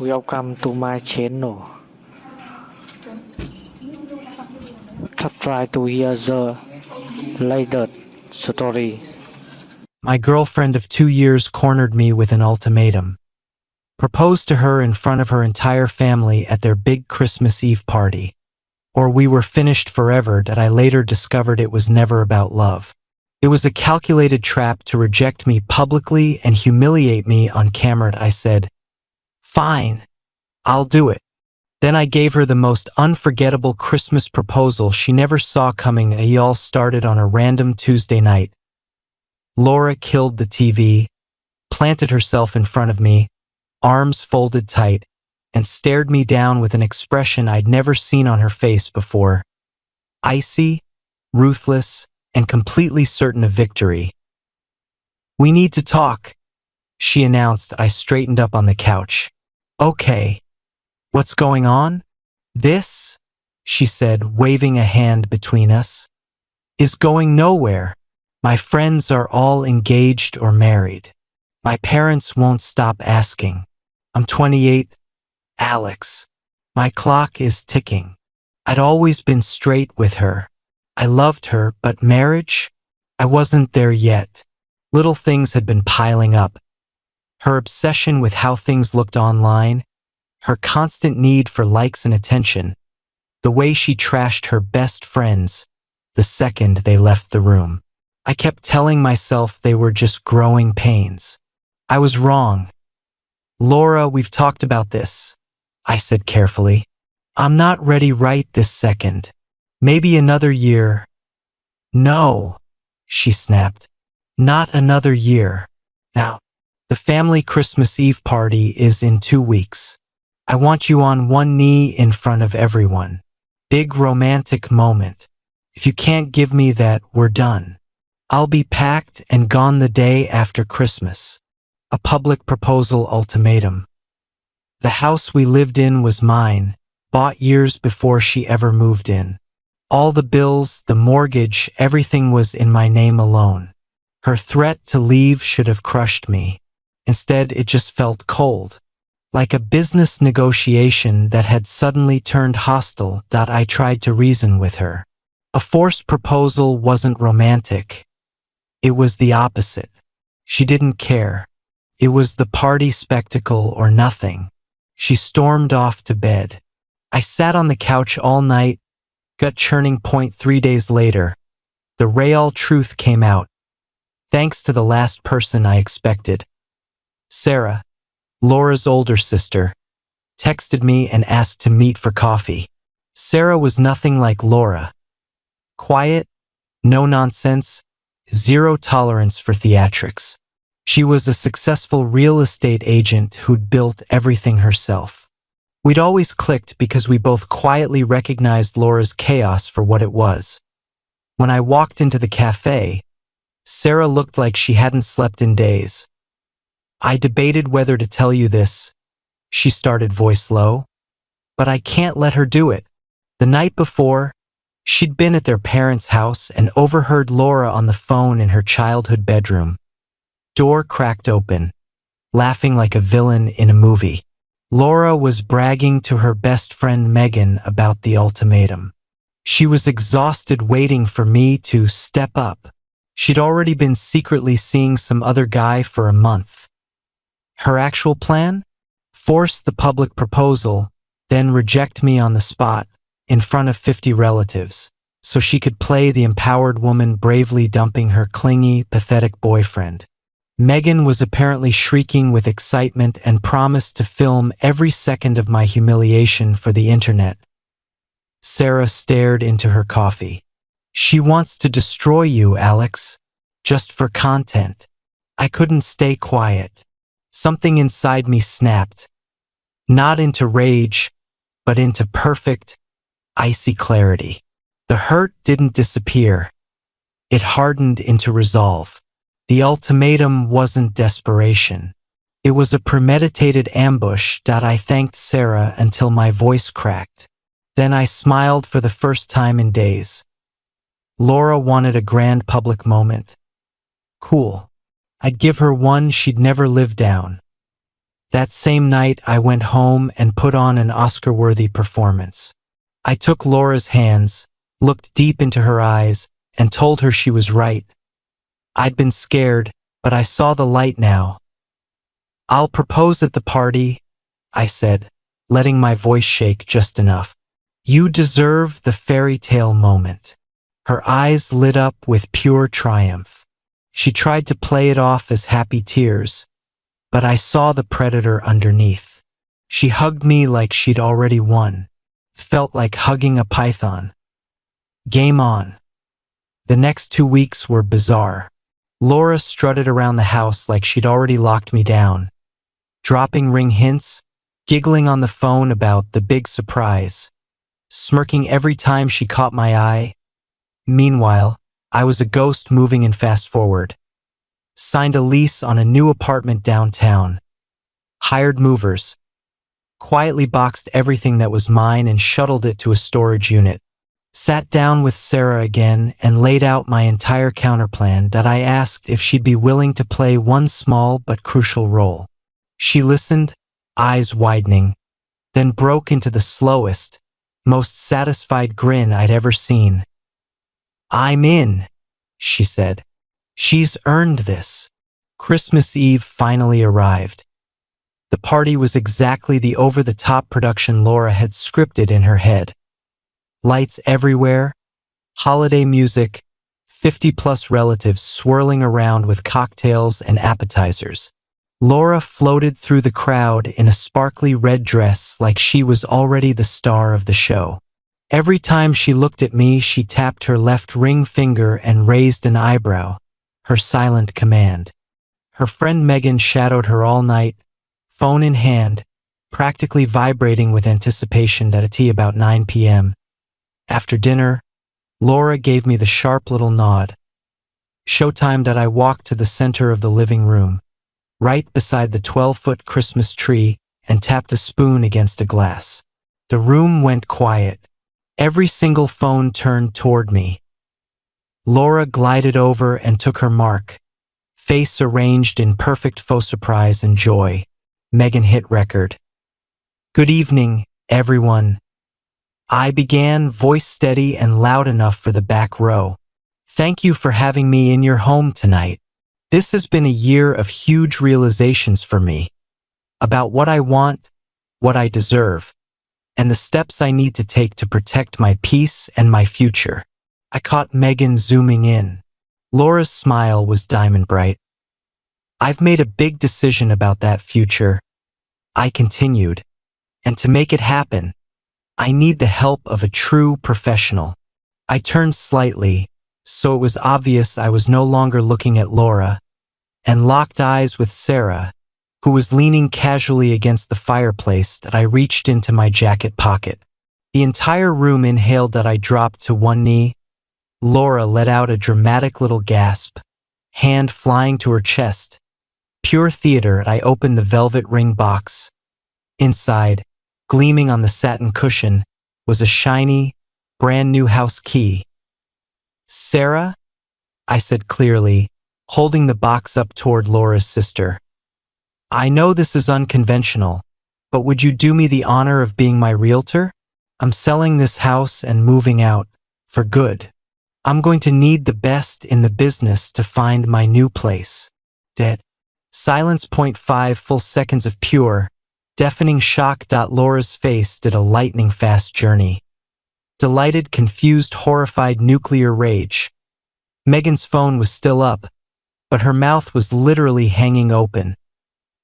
Welcome to my channel. Try to hear the latest story. My girlfriend of 2 years cornered me with an ultimatum. Proposed to her in front of her entire family at their big Christmas Eve party. Or we were finished forever that I later discovered it was never about love. It was a calculated trap to reject me publicly and humiliate me on camera. I said, "Fine, I'll do it." Then I gave her the most unforgettable Christmas proposal she never saw coming. It all started on a random Tuesday night. Laura killed the TV, planted herself in front of me, arms folded tight, and stared me down with an expression I'd never seen on her face before. Icy, ruthless, and completely certain of victory. "We need to talk," she announced. I straightened up on the couch. "Okay. What's going on?" "This," she said, waving a hand between us, "is going nowhere. My friends are all engaged or married. My parents won't stop asking. I'm 28, Alex. My clock is ticking. I'd always been straight with her. I loved her, but marriage? I wasn't there yet." Little things had been piling up. Her obsession with how things looked online, her constant need for likes and attention, the way she trashed her best friends the second they left the room. I kept telling myself they were just growing pains. I was wrong. "Laura, we've talked about this," I said carefully. "I'm not ready right this second. Maybe another year." "No," she snapped. "Not another year. Now, the family Christmas Eve party is in 2 weeks. I want you on one knee in front of everyone. Big romantic moment. If you can't give me that, we're done. I'll be packed and gone the day after Christmas." A public proposal ultimatum. The house we lived in was mine, bought years before she ever moved in. All the bills, the mortgage, everything was in my name alone. Her threat to leave should have crushed me. Instead, it just felt cold. Like a business negotiation that had suddenly turned hostile. I tried to reason with her. A forced proposal wasn't romantic. It was the opposite. She didn't care. It was the party spectacle or nothing. She stormed off to bed. I sat on the couch all night, gut churning. 3 days later, the real truth came out. Thanks to the last person I expected. Sarah, Laura's older sister, texted me and asked to meet for coffee. Sarah was nothing like Laura. Quiet, no nonsense, zero tolerance for theatrics. She was a successful real estate agent who'd built everything herself. We'd always clicked because we both quietly recognized Laura's chaos for what it was. When I walked into the cafe, Sarah looked like she hadn't slept in days. "I debated whether to tell you this," she started, voice low, "but I can't let her do it." The night before, she'd been at their parents' house and overheard Laura on the phone in her childhood bedroom. Door cracked open, laughing like a villain in a movie. Laura was bragging to her best friend Megan about the ultimatum. She was exhausted waiting for me to step up. She'd already been secretly seeing some other guy for a month. Her actual plan? Force the public proposal, then reject me on the spot, in front of 50 relatives, so she could play the empowered woman bravely dumping her clingy, pathetic boyfriend. Megan was apparently shrieking with excitement and promised to film every second of my humiliation for the internet. Sarah stared into her coffee. "She wants to destroy you, Alex. Just for content." I couldn't stay quiet. Something inside me snapped. Not into rage, but into perfect, icy clarity. The hurt didn't disappear. It hardened into resolve. The ultimatum wasn't desperation. It was a premeditated ambush. I thanked Sarah until my voice cracked. Then I smiled for the first time in days. Laura wanted a grand public moment. Cool. I'd give her one she'd never live down. That same night, I went home and put on an Oscar-worthy performance. I took Laura's hands, looked deep into her eyes, and told her she was right. I'd been scared, but I saw the light now. "I'll propose at the party," I said, letting my voice shake just enough. "You deserve the fairy tale moment." Her eyes lit up with pure triumph. She tried to play it off as happy tears, but I saw the predator underneath. She hugged me like she'd already won. Felt like hugging a python. Game on. The next 2 weeks were bizarre. Laura strutted around the house like she'd already locked me down, dropping ring hints, giggling on the phone about the big surprise, smirking every time she caught my eye. Meanwhile, I was a ghost moving in fast forward. Signed a lease on a new apartment downtown. Hired movers. Quietly boxed everything that was mine and shuttled it to a storage unit. Sat down with Sarah again and laid out my entire counterplan that I asked if she'd be willing to play one small but crucial role. She listened, eyes widening, then broke into the slowest, most satisfied grin I'd ever seen. "I'm in," she said. "She's earned this." Christmas Eve finally arrived. The party was exactly the over-the-top production Laura had scripted in her head. Lights everywhere, holiday music, 50-plus relatives swirling around with cocktails and appetizers. Laura floated through the crowd in a sparkly red dress like she was already the star of the show. Every time she looked at me, she tapped her left ring finger and raised an eyebrow, her silent command. Her friend Megan shadowed her all night, phone in hand, practically vibrating with anticipation at about 9 p.m. After dinner, Laura gave me the sharp little nod. Showtime that I walked to the center of the living room, right beside the 12-foot Christmas tree, and tapped a spoon against a glass. The room went quiet. Every single phone turned toward me. Laura glided over and took her mark, face arranged in perfect faux surprise and joy. Megan hit record. "Good evening, everyone." I began, voice steady and loud enough for the back row. "Thank you for having me in your home tonight. This has been a year of huge realizations for me, about what I want, what I deserve, and the steps I need to take to protect my peace and my future." I caught Megan zooming in. Laura's smile was diamond bright. "I've made a big decision about that future," I continued, "and to make it happen, I need the help of a true professional." I turned slightly, so it was obvious I was no longer looking at Laura, and locked eyes with Sarah, who was leaning casually against the fireplace that I reached into my jacket pocket. The entire room inhaled that I dropped to one knee. Laura let out a dramatic little gasp, hand flying to her chest. Pure theater. I opened the velvet ring box. Inside, gleaming on the satin cushion, was a shiny, brand new house key. "Sarah?" I said clearly, holding the box up toward Laura's sister. "I know this is unconventional, but would you do me the honor of being my realtor? I'm selling this house and moving out, for good. I'm going to need the best in the business to find my new place." Dead. Silence. 0.5 full seconds of pure, deafening shock. Laura's face did a lightning-fast journey. Delighted, confused, horrified, nuclear rage. Megan's phone was still up, but her mouth was literally hanging open.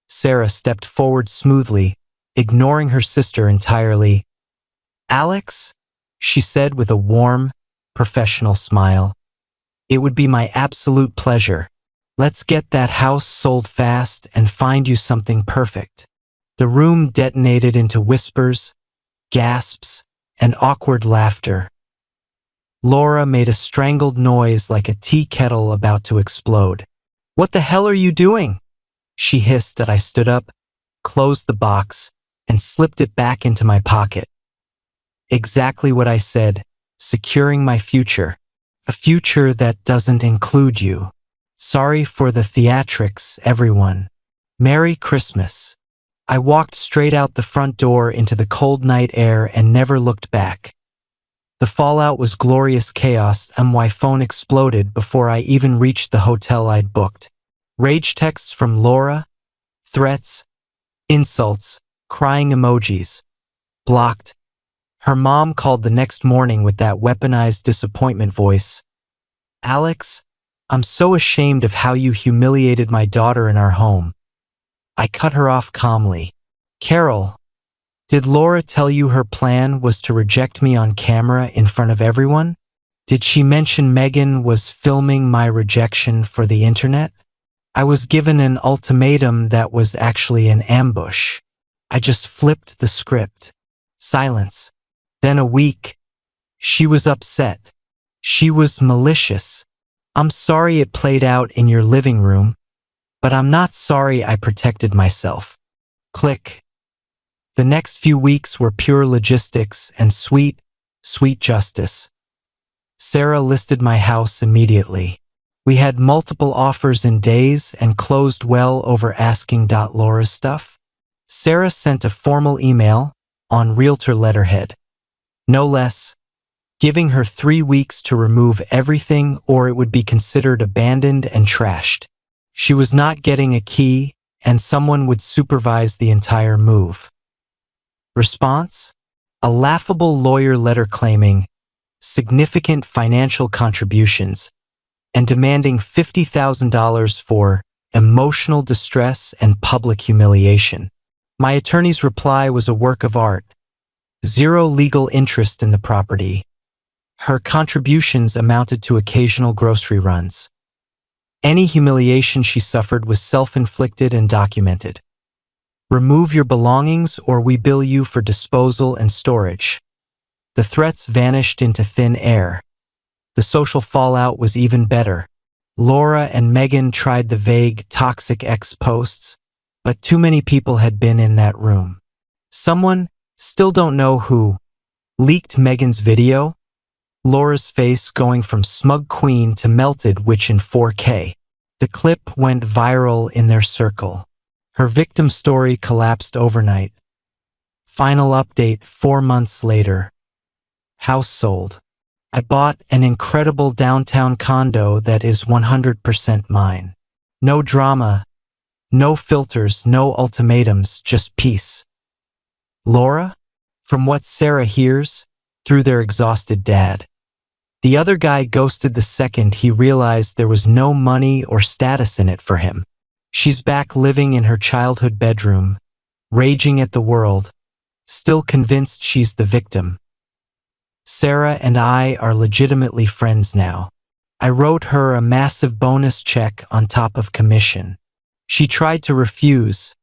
Sarah stepped forward smoothly, ignoring her sister entirely. "Alex?" she said with a warm, professional smile. "It would be my absolute pleasure. Let's get that house sold fast and find you something perfect." The room detonated into whispers, gasps, and awkward laughter. Laura made a strangled noise like a tea kettle about to explode. "What the hell are you doing?" she hissed as I stood up, closed the box, and slipped it back into my pocket. Exactly what I said, securing my future. A future that doesn't include you. Sorry for the theatrics, everyone. Merry Christmas. I walked straight out the front door into the cold night air and never looked back. The fallout was glorious chaos, and my phone exploded before I even reached the hotel I'd booked. Rage texts from Laura, threats, insults, crying emojis. Blocked. Her mom called the next morning with that weaponized disappointment voice. Alex, I'm so ashamed of how you humiliated my daughter in our home. I cut her off calmly. Carol, did Laura tell you her plan was to reject me on camera in front of everyone? Did she mention Megan was filming my rejection for the internet? I was given an ultimatum that was actually an ambush. I just flipped the script. Silence. Then a week. She was upset. She was malicious. I'm sorry it played out in your living room, but I'm not sorry I protected myself. Click. The next few weeks were pure logistics and sweet justice. Sarah listed my house immediately. We had multiple offers in days and closed well over asking. Laura's stuff. Sarah sent a formal email on realtor letterhead. No less, giving her 3 weeks to remove everything or it would be considered abandoned and trashed. She was not getting a key and someone would supervise the entire move. Response? A laughable lawyer letter claiming significant financial contributions and demanding $50,000 for emotional distress and public humiliation. My attorney's reply was a work of art. Zero legal interest in the property. Her contributions amounted to occasional grocery runs. Any humiliation she suffered was self-inflicted and documented. Remove your belongings or we bill you for disposal and storage. The threats vanished into thin air. The social fallout was even better. Laura and Megan tried the vague, toxic ex posts, but too many people had been in that room. Someone, still don't know who, leaked Megan's video. Laura's face going from smug queen to melted witch in 4K. The clip went viral in their circle. Her victim story collapsed overnight. Final update 4 months later. House sold. I bought an incredible downtown condo that is 100% mine. No drama, no filters, no ultimatums, just peace. Laura? From what Sarah hears, through their exhausted dad. The other guy ghosted the second he realized there was no money or status in it for him. She's back living in her childhood bedroom, raging at the world, still convinced she's the victim. Sarah and I are legitimately friends now. I wrote her a massive bonus check on top of commission. She tried to refuse.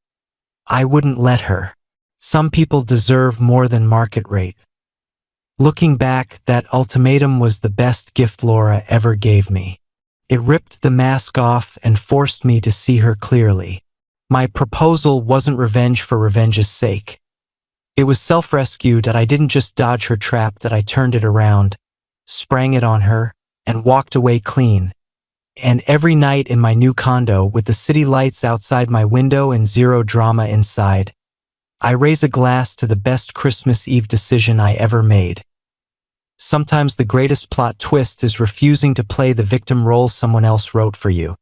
I wouldn't let her. Some people deserve more than market rate. Looking back, that ultimatum was the best gift Laura ever gave me. It ripped the mask off and forced me to see her clearly. My proposal wasn't revenge for revenge's sake. It was self-rescue that I didn't just dodge her trap, that I turned it around, sprang it on her, and walked away clean. And every night in my new condo, with the city lights outside my window and zero drama inside, I raise a glass to the best Christmas Eve decision I ever made. Sometimes the greatest plot twist is refusing to play the victim role someone else wrote for you.